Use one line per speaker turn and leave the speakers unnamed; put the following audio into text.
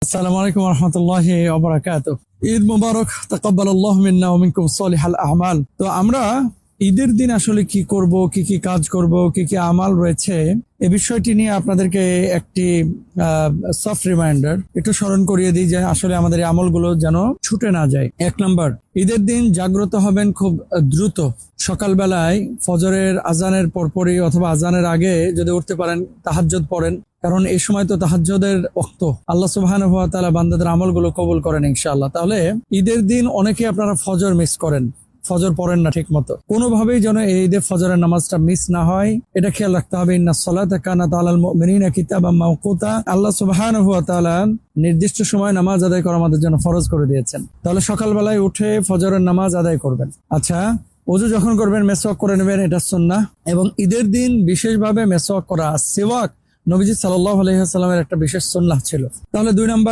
আসসালামু আলাইকুম রহমতুল্লাহি ওয়া বারাকাতুহু। ঈদ মুবারক, তাকাব্বালাল্লাহু মিন্না ওয়া মিনকুম সলিহাল আ'মাল। তো আমরা ঈদের দিন আসলে কি করব, কি কি কাজ করব, কি কি আমাল রয়েছে, এই বিষয়টি নিয়ে আপনাদেরকে একটি সফট রিমাইন্ডার একটু স্মরণ করিয়ে দিই যে আসলে আমাদের এই আমলগুলো যেন ছুটে না যায়। 1 নাম্বার, ঈদের দিন জাগ্রত হবেন খুব দ্রুত। সকালবেলায় ফজরের আজানের পরপরই অথবা আজানের আগে যদি উঠতে পারেন তাহাজ্জুদ পড়েন, কারণ এই সময় তো তাহাজ্জুদের ওয়াক্ত। আল্লাহ সুবহানাহু ওয়া তাআলা বান্দাদের আমলগুলো কবুল করেন ইনশাআল্লাহ। তাহলে ঈদের দিন অনেকে আপনারা ফজর মিস করেন, ফজর পড়েন না ঠিক মতো। কোনোভাবেই যেন এই ঈদে ফজরের নামাজটা মিস না হয়, এটা খেয়াল রাখতে হবে। ইন্নাস সালাতা কানাত আলাল মুমিনিনা কিতাবাম মাওকুতা। আল্লাহ সুবহানাহু ওয়া তাআলা নির্দিষ্ট সময় নামাজ আদায় করা আমাদের জন্য ফরজ করে দিয়েছেন। তাহলে সকালবেলায় উঠে ফজরের নামাজ আদায় করবেন। আচ্ছা, ওযু যখন করবেন মেসওয়াক করে নেবেন, এটা সুন্নাহ। এবং ঈদের দিন বিশেষভাবে মেসওয়াক করা, সিওয়াক নবীজি সাল্লাল্লাহু আলাইহি ওয়াসাল্লামের একটা বিশেষ সুন্নাহ ছিল। তাহলে 2 নাম্বার,